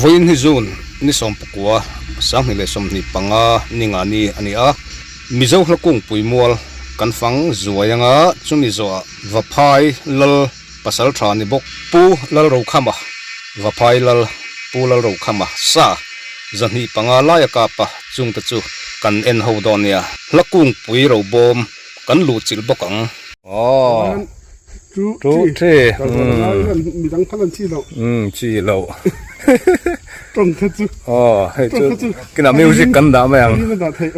voin hi zun ni som pakua sang ni le som ni panga ninga ni ania mizo hlakung puimol kan fang zuayanga chumi zo vaphai lal pasal thani bok pu lal ro khama vaphai lal pu lal ro khama sa zanhi panga la ya ka pa chung ta chu kan en ho donia hlakung pui ro bom kan lu chil bokang tu the mi dang phalan chi lo tong kha chu hey chu kina music kan da ma yang ni da thai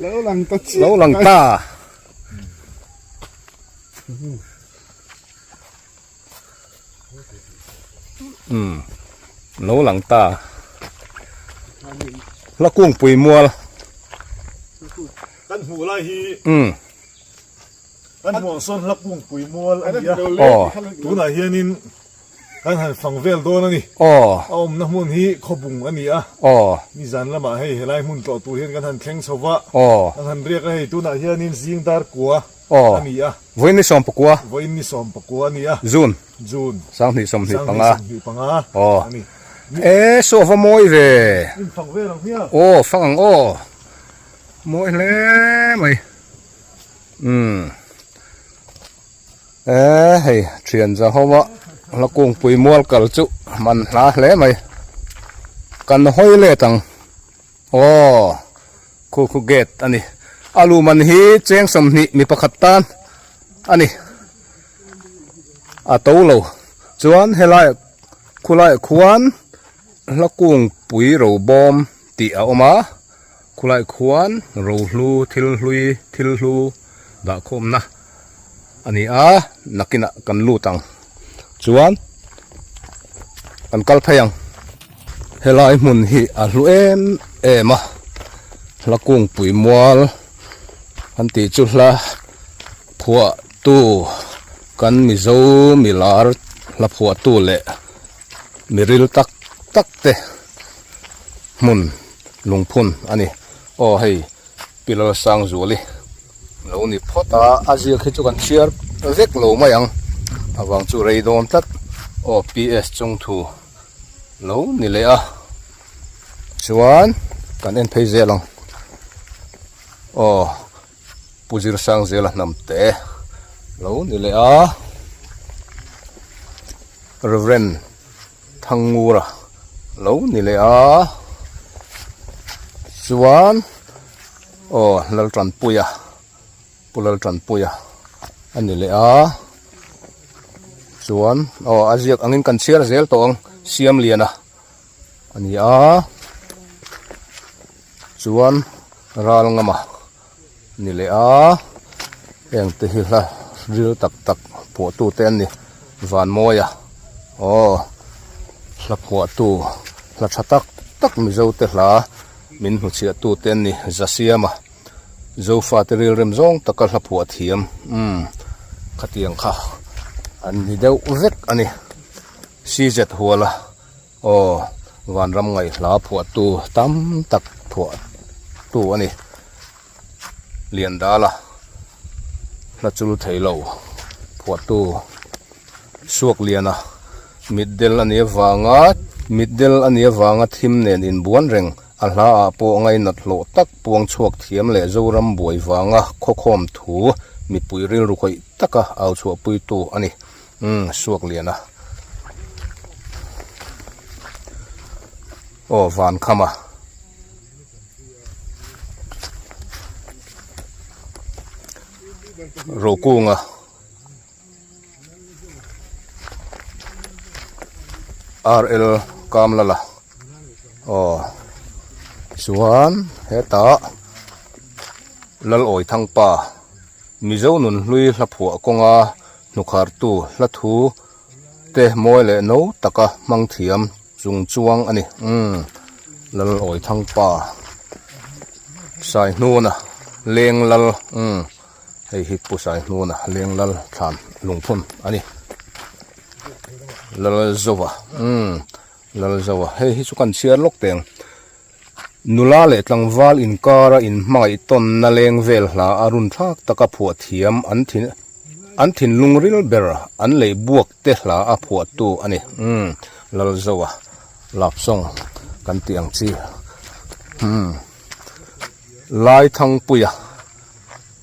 lo lang ta lo lang ta la kung pui mual kan hu lai hi kan mo son la kung pui mual ania tu na hianin kan han fang vel don ani om na mun hi khobung ania ni zan lama hei helai mun to tu hian kan han thleng chowa kan han riak hei tu na hianin zing dar kwa ania voin ni som pakua ania jun sang ni som ni panga ani so va moi ve fang vel ang hia fang moi le mai hei thian za howa la kung pui mual kal chu man la hle mai kan hoi le tang khu get ani alu man hi cheng som ni mi pakhat tan ani a to lo chuan helai khulai khuan la kung pui ro bom ti a oma khulai khuan ro hlu thil hlu da khom na ani nakina kan lu tang chuan kan kal phayang helai mun hi a hlu ema lakung pui mual an ti chu hla phua tu kan mizo milar la phua tu le miril tak te mun lungphun ani hei pilal sang zuali lo ni phota azia khichu kan chiar vek lo mayang awang chu reidom tak PS chung thu lo ni le chuan kan en phei zelang puzir sang zela namte lo ni le Reverend Thangura lo ni le chuan lal tran puya pulal tran puya ani le chuan aziak angin kan chiar zel to ang siam liana ani chuan ral ngama ni le eng te hi hla ril tak po tu ten ni van moya hla phua tu hla thatak tak mi zo te hla min hu chia tu ten ni zasiama zo fa te ril rem zong takal hla phua thiam khatiang kha an ni deu vek ani CZ huala van ram ngai hla phua tu tam tak phua tu ani lian dala la chul thailo phua tu suak liana middel ani wanga thim nen in buan reng alha po ngai nat lo tak puang chuak thiam le zoram boi wanga khokhom thu mi pui ril ru khoi taka au chu pui tu ani suak liana van khama rokunga RL kamlala chuan heta lal oi thangpa mizo nun hlui hla phua konga nukhar tu hla thu te moi le no taka mang thiam chung chuang ani lal oi thangpa sai nuna leng lal hei hi pu sai nuna leng lal than lungphun ani lal zawa hei hi chu kan chiar lok teng nula le tlangwal in kara in mai ton na leng vel hla arun thak taka phua thiam an อันถิ่นลุงริลเบอร์อันเลยบวกเตะลาอผัวตูอันนี้ลลจัวหลับส่งกันเตียงจีลายทางปุย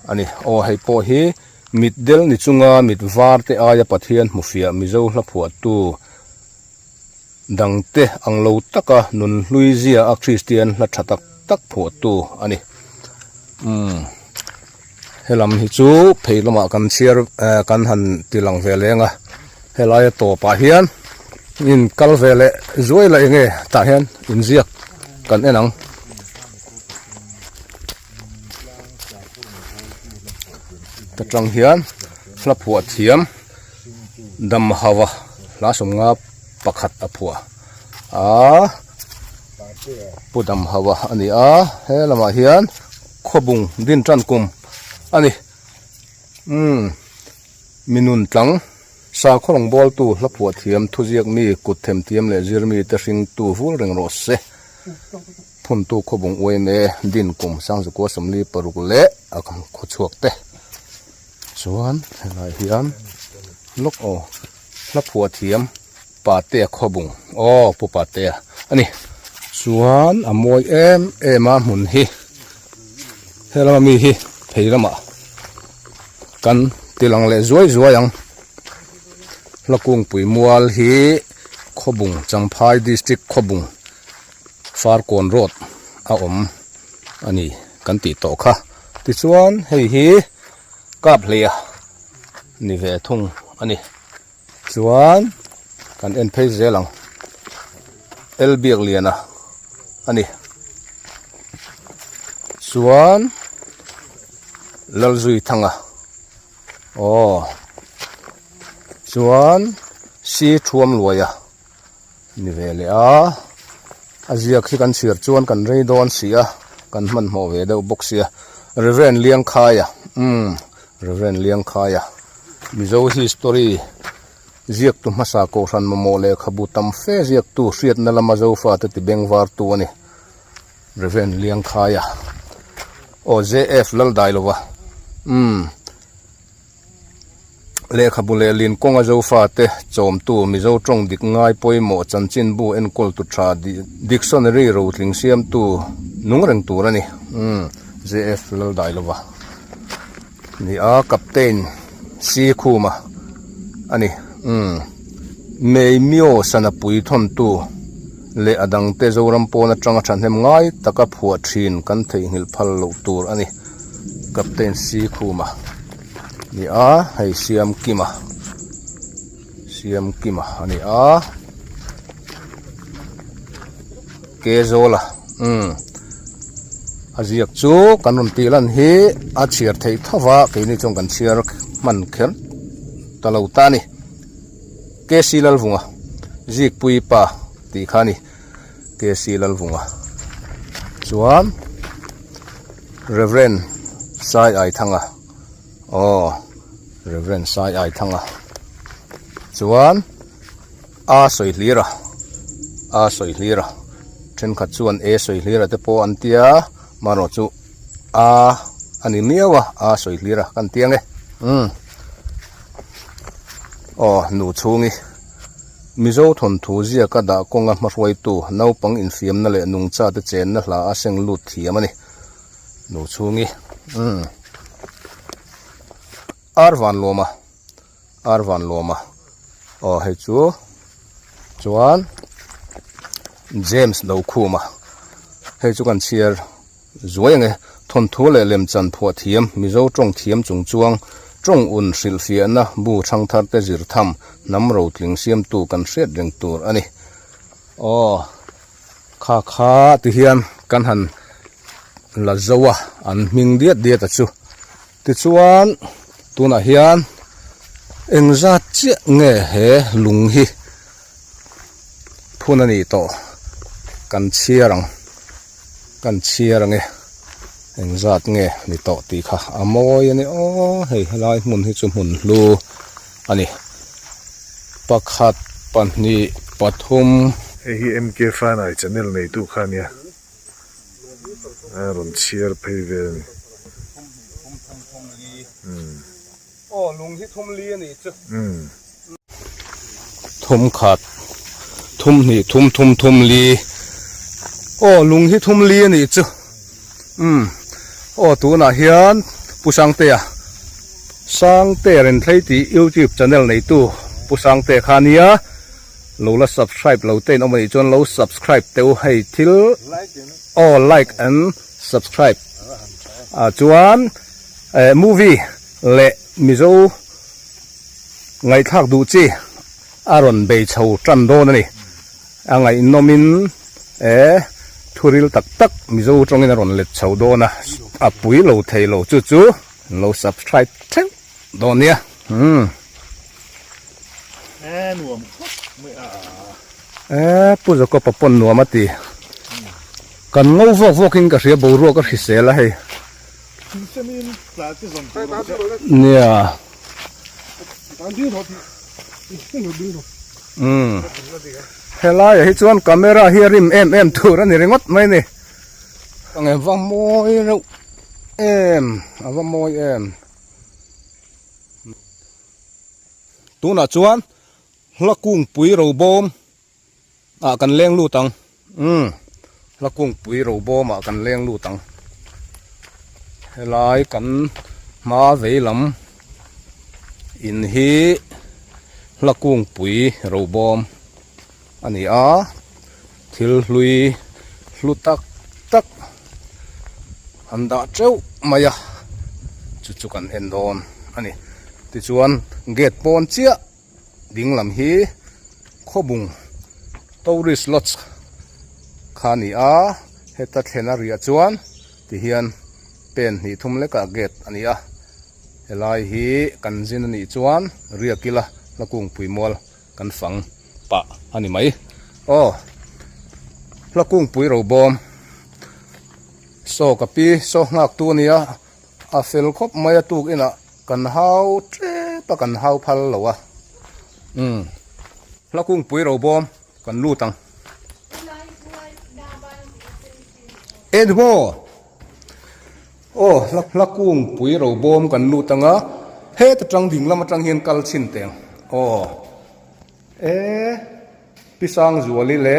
อันนี้โอให้พอฮีมิดเดลนิจุงามิดวาร์เตอายาปัทเทียนมุฟียมิเจ้าหลับผัวตูดังเตะอังโลตักะนุนลุยเซียอัคริสเตียนละชัตักตักผัวตูอันนี้เฮลัมฮิจูเพลลมากันเชียร์กันหันติลังเวเลงะเฮลายตัวปะเฮียนอินกัลเวเลจวยละเองตาเฮียนอินเซียกันเอนังตะจังเฮียนละผัวเทียมดำฮาวะลาสมงาปักขัดอผัวปุดำฮาวะอันนี้เฮลมาเฮียนขบุงดินจันกุมอันนี้มินุนตังสาขลงบอลตูละผัวเทียมทุเจียกมีกุดเทมเทียมเลเจอร์มีตะสิงตูฟูเริงโรสเซพุนตูขบุงอวยเมดินกุมสังสกัวสำลีปรุกเละอาคำขดชวกเตส่วนอะไรเฮียนลูกโอละผัวเทียมปาเตะขบุงปูปาเตะอันนี้ส่วนอมวยมาหมุนฮีเฮลมามีฮีเพลมากันติลังเลจวยยังละกุงปุยมัวลฮีขบุงจังพายดิสตริกขบุงฟาร์กอนโรดอันนี้กันติโตค่ะติส่วนฮีกับเลียนี่เวทุงอันนี้ส่วนกันเอ็นเพจลังเอลเบียกเลียนะอันนี้ส่วนลลซุยทังส่วนสีทวมรวยนี่เวลีอาเจียขี้กันเสียจวนกันเรย์ดอนเสียกันมันหัวเวเดอบุกเสียเรเวนเลี้ยงขายเรเวนเลี้ยงขายมิโซฮิสตอรี่เจียกตุมาสาโกชันมาโมเลขบุตัมเฟเจียกตุเสียดนั่นละมาโซฟาตติเบงวาร์ตัวนี่เรเวนเลี้ยงขายJF ลลได้ลวะเลขบุเลลินกงอาโจฟาเตโจมตูมิโจจงดิกง่ายปอยหมอจันจินบูเอ็นกอลตุชาดิกซอนเรีรูทลิงเซียมตูนุ่งเริงตูระนี่JF ลลได้ลวะนี่กัปเตนซีคูมาอันนี้เมย์มิโอสนับปุยทนตูเลอดังเตโจรัมโปนัดจังฉันเห็นง่ายตะกับหัวชินกันเทหิลพัลลูตูอันนี้กัปเตนซีคูมานี่ให้เสียมกิมาอันนี้เกโซล่ะอาเจียกจูกันรุนตีลันฮีอาเชียร์เทยทว่ากินี่จงกันเชียร์มันเขียนตะลาวตานี่เกซีลลฟุงจิกปุยป้าตีขานี่เกซีลลฟุงส่วนเรเวนไซไอทังเรเวนไซไอทังส่วนสวยลีระเช่นขัดส่วนสวยลีระแต่พออันเตียมาโนจูอันนี้เมียวสวยลีระกันเตียงหนูชูงี้มิโซทนทูเจียก็ด่ากงมาช่วยตัวน้าปังอินฟิมนั่นแหละนุ่งจ่าแต่เจนนั่นละเสียงลุดเทียมันนี่หนูชูงี้อาร์วันโลมาให้จวนเจมส์ดาวคูมาให้จุกันเชียร์จวยไงทนทูเลยเล่มจันพัวเทียมมิโซจงเทียมจงจวงจงอุ่นสิลเฟียนะบูช่างทัดแต่จิรธรรมน้ำเราถึงเสียมตูกันเสียดเรงตัวอันนี้ข้าติเฮียนกันหันละเจ้าอันมิงเดียดจูติชวนตัวน่ะเฮียนเอ็งจะเจ๊เงเหลุงฮีพูนันนี่โตกันเชียรังเงเอ็งจะเงนี่โตตีค่ะอโมยนี่เฮ้ยลายมุนให้จุ่มหุ่นลูอันนี้ปักขัดปันนี่ปฐุมMK ฟ้าไหนจะเนลในตู้ข้าเนี่ยรอนเชียร์เพย์เวน อ้ลุงที่ทุ่มเลียนี่จ้ะทุ่มขาดทุ่มนี่ทุ่มลีโอ้ลุงที่ทุ่มเลียนี่จ้ะโอ้ตัวน่ะเฮียนผู้สังเตะสังเตะเรนไทยที่ YouTube channel ในตู้ผู้สังเตะขานี้เราละ subscribe เราเต้นเอามาจนเรา subscribe เต้าให้ทิลlike and subscribe จวนmovie และมิโซไงทักดูจีอารอนเบย์ชาวจันโดนนี่ไงนมินทุริลตักมิโซตรงนี้อารอนเล็ดชาวโดนะปุยเราเทยเราจู่เรา subscribe เท่าโดนเนี่ยหนวมผู้จะก็ปะปนหนัวมาตีกันงูฟอกกินก็เสียบูรัวก็เสียละให้เนี่ยเฮล่าอย่าให้ชวนกล้องเฮียริมถูรันนี่เร่งวัดไหมนี่ตั้งแต่ว่าโมยเราว่าโมยตัวน่ะชวนละกุ้งปุ๋ยเราบอมกันเลี้ยงลูกตังละกุ้งปุ๋ยเราบอมกันเลี้ยงลูกตังหลายกันมาเวลำอินฮีละกุ้งปุ๋ยเราบอมอันนี้ทิลลุยลุตักอันดาเจ้ามายะจุกันเห็นโดนอันนี้ที่ชวนเกตปอนเจียดิ่งลำฮีข้อบุงตัวริสลอตขานี่เฮตัดเฮนารีชวนที่เฮียนเป็นนี่ทุ่มเล็กเกตอันนี้เฮลายฮีกันจินนี่ชวนเรียกิละกุ้งปุยมอลกันฝังปะอันนี้ไหมละกุ้งปุยเราบอมโซกับปีโซงักตัวนี้เฟลคบไม่ตุกอินะกันเฮาเจ๊ปะกันเฮาพัลหรอวะละกุ้งปุยเราบอมกันลู่ตังโมละกุ้งปุยเราบอมกันลู่ตังเฮ็ดจังดิ่งละมาจังเฮียนกัลชินเตียงพิสังจวลิเล่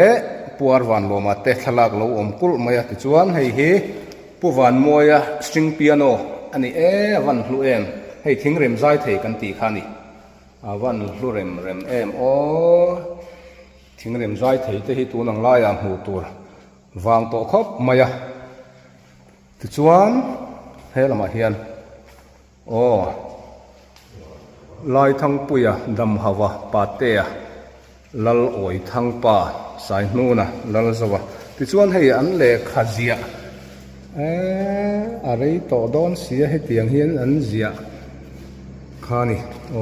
ปวดวันโลมาเตะทลากเรากุลมายติจวนให้ปววันมวยสตริงเปียโนอันนี้วันลุเอ็มให้ทิ้งเรมใจเทกันตีขานี่วันลุเรมทิ้งเรมใจเทที่ให้ตัวนังไล่หูตัววางโต๊ะครบมายติจวนให้ละมาเฮียนลายทั้งปุยดำหาวะปาเตะลัลโอยทั้งป่าสายนู่นลัลสวะที่ชวนให้อันเล็กขจียอะไรต่อดอนเสียให้เตียงเฮียนอันเจียข้านี่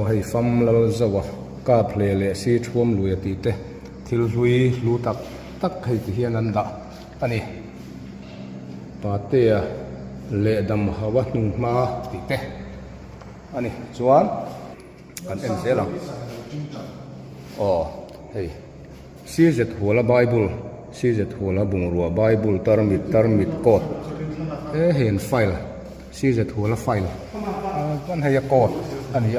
ให้ฟัมลัลสวะกาเพลเลสีท่วมลุยตีเตทิลลุยลูตักให้เฮียนอันดะอันนี้ปาเตะเละดำหาวะนุ่งมาตีเตอันนี้ชวนกันเสียหลังเฮ้ยซีเจ็ดหัวละไบเบิลซีเจ็ดหัวละบุงรัวไบเบิลตารมิดกดเห็นไฟล์ซีเจ็ดหัวละไฟล์วันให้กดอันนี้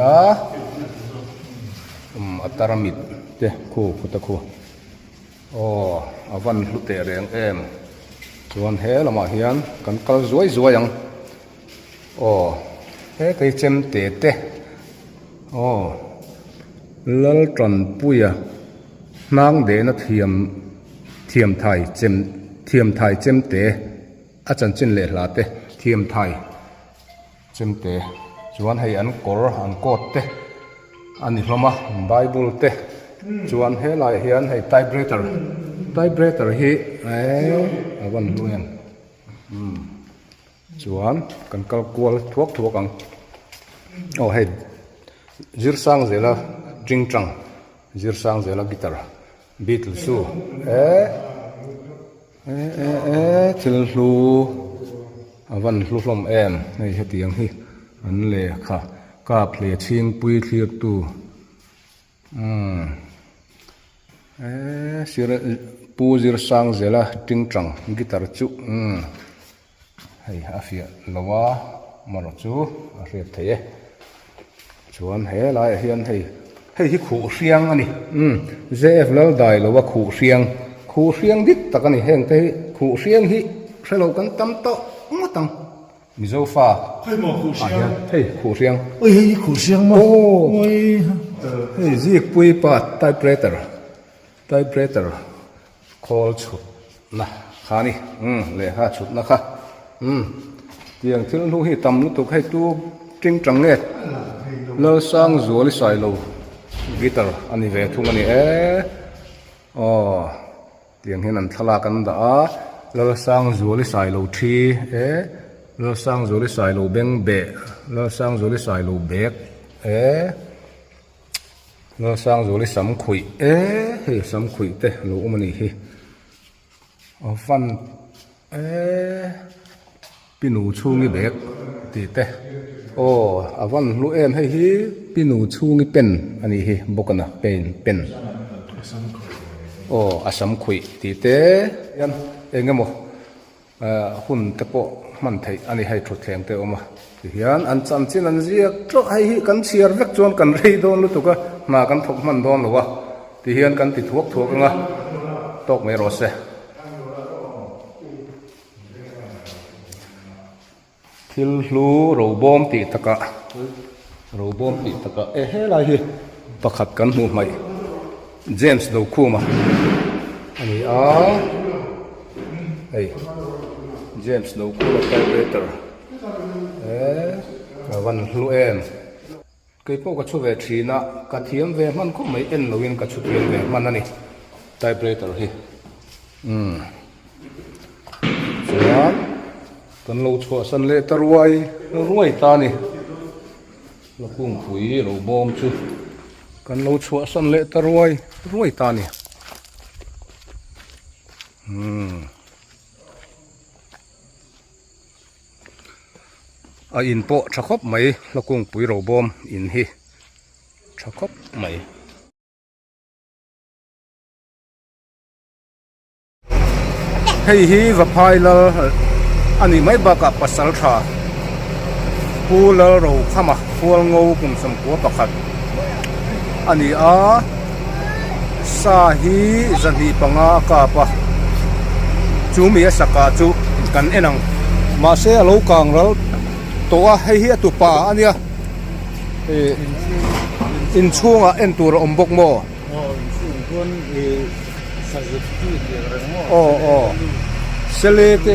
ตารมิดเจ้คู่ตะคู่วันลุเตเรียงส่วนเฮละมาเฮียนกันก็สวยยังเฮ้เคยเจมเตะลัลตรอนปุยนางเดนเทียมไทยเจมเตอาจารย์จินเลลาเตเทียมไทยเจมเตจวนให้อันกอร์อันกอดเตอันนี้ละมาไบเบิลเตจวนให้ลายเฮียนให้ไทเบรเตอร์ให้วันลุยนจวนกันกัลกวลทวกกังให้จิรสังเซล่าจริงจังจิรสังเซล่ากีตาร์บีทลสูทิลลูวันลูลมในเหตุอย่างนี้อันเล่ค่ะกาเพลชิงปุยเทียบตูปูจิรสังเซล่าจริงจังกีตาร์จุให้อาฟิลาวามารจูอาเรียเทช chuan he lai hian hei hi khu hriang ani zf lo dai lo wa khu hriang dik tak ani heng te khu hriang hi hrelo kan tam to matang mizo fa hei khu hriang oi hei khu hriang ma oi hei zik pui pa typewriter call chut na khani le ha chut na kha tiang thil lu hi tam lu tuk hai tu tring trang nge lo sang zuali sai lo guitar ani ve thung ani tiang hin an thala kan da lo sang zuali sai lo thi lo sang zuali sai lo beng be lo sang zuali sai lo bek lo sang zuali sam khui he sam khui te lo umani hi fan pinu chungi bek ti te awan lu em hei hi pinu chungi pen ani hi bokana pen asam khui ti te yan engemo hun te po man thei ani hai thu thleng te oma ti hian an cham chin an ziak tro hai hi kan chiar vek chuan kan rei don lu tuka ma kan thok man don lo wa ti hian kan ti thuak nga tok me ro se thil hlu ro bom ti taka he lai hi pakhat kan hmu mai James do khuma ani hey James do khuma typewriter van hlu em kai po ka chu ve thina ka thiam ve man ko mai en loin ka chu thiam ve man ani typewriter hi chuan kan lo chho san le ruai ta ni lo kung pui lo bom chu kan lo chho san le ruai ta ni a in po thakop mai lo kung pui ro bom in hi thakop mai hei hi va phaila ani mai baka pasal tha pulal ro khama fual ngo kum sam ko pakhat ani sa hi zani panga ka pa chu mi saka chu kan enang ma se lo kang ral to a hei hi tu pa ania in chunga en tur ombok mo kun sa zupti sele te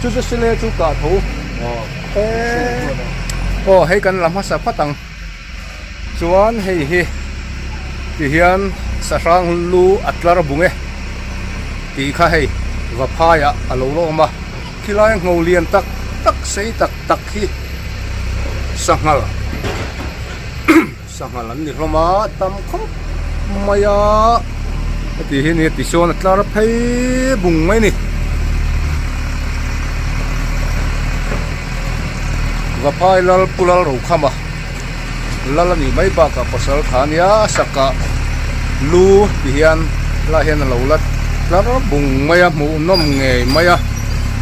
chu sele chu ka tho hei kan lam ha sa patang chuan hei hi ti hian sa rang lu atlar bunge ti kha hei va phaya alo lo ma khilai ngau lian tak sei tak hi sangal an ni roma tam khop maya ti hi ni ti son atlar phei bung mai ni vapai lal pulal ro khama lalani mai ba ka pasal khania saka lu hian la hian lo lat lar bung maya mu nom nge maya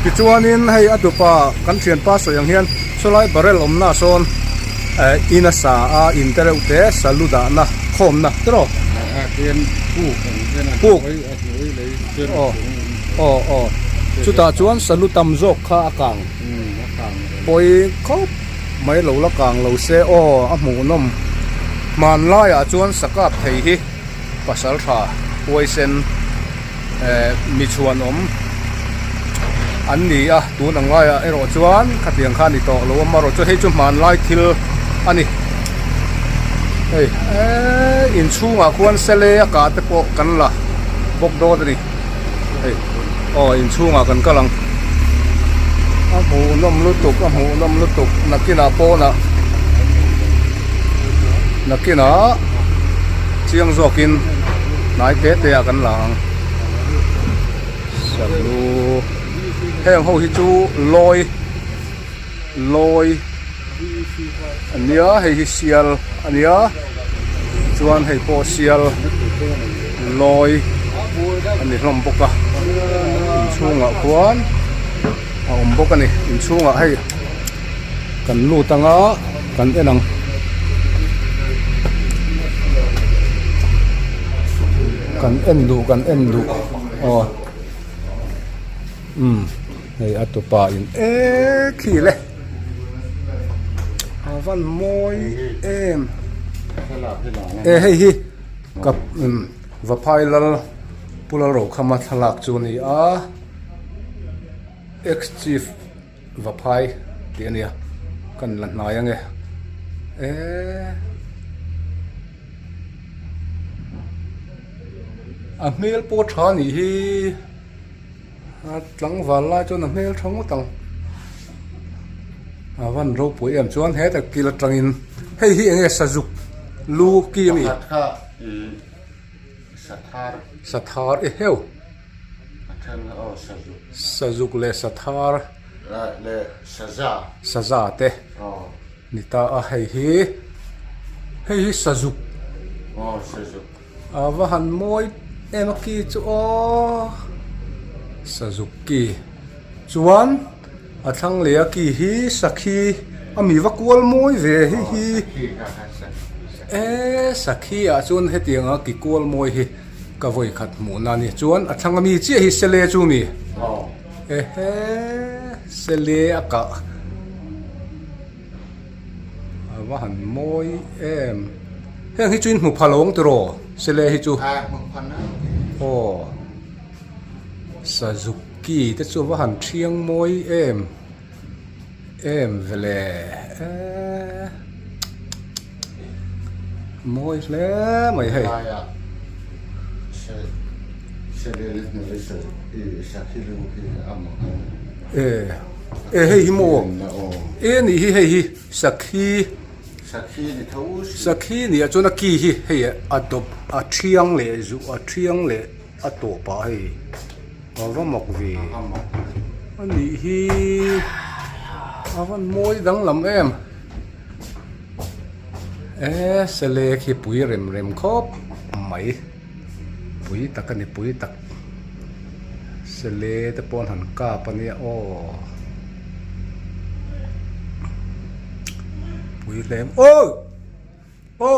ti chuanin hei atupa kan thian pa so yang hian solai barrel omna son ina sa a interute saluda na khom na tro ten pu chuta chuan salutam jok kha akang poi khop mai lo la kang lo se a mu nom man la ya chuan sakap thei hi pasal tha poisen mi chuan om an ni tu nang la ya ero chuan khatiang kha ni to lo ma ro chu hei chu man lai thil ani hei in chunga khuan sele ka te po kan la bok do ni hei in chunga kan kalang mu nom lutuk nakina po nakina chiang zokin nai ke te kan lang salu heng ho hi chu loi ania hei hi sial ania chuan hei po sial loi ani hlom boka chunga khuan bok ani in chunga hei kan lu tanga kan enang กันเอ็นดูอ๋อให้อัตปาอินขี้เลยวันมอยให้ฮิกับว่าพายลปุระโรคมาทลักจูนี่Chief ว่าพายเดี๋ยวนี้กันหลังไหนยังไงเมลปวดขานี่ฮีหลังวันละจนเมลท้องตังวันเราป่วยจวนให้แต่กิลตรังอินให้ฮีเองสะจุกลูกกี่มีสถารเฮลสะจุกเลสถารเลสะซาเตนิตาให้ฮีสะจุกว่าหันมวยเมื่อกี้จูสะจุกกี่จวนทั้งเหลียกี่ฮีสักฮีมีว่ากวลมวยเวฮีสักฮีจวนให้เตียงกี่กวลมวยฮีก็ไว้ขัดหมูนั่นนี่จวนทั้งมีเจ้าฮีเสเลจูมีเสเลกะว่าหันมวยเฮ้ยให้จุนหูพะลงตัวรอเสเลให้จูโอ้ซาซุกิแต่ชัวว่าหันเชียงมวยเวลมวยแล้วไม่ให้ให้ฮิโมนี่ให้สักฮีนี่จนกี่ให้ตบเชียงเลยจูเชียงเลยตัวไปว่าหมกวีอันนี้ฮีวันมวยดังลำเสเลขี้ปุ๋ยเร็มครบไหมปุ๋ยตักกันนี่ปุ๋ยตักเสเลตะปอนหันกาปเนี่ยปุ๋ยเร็มโอ้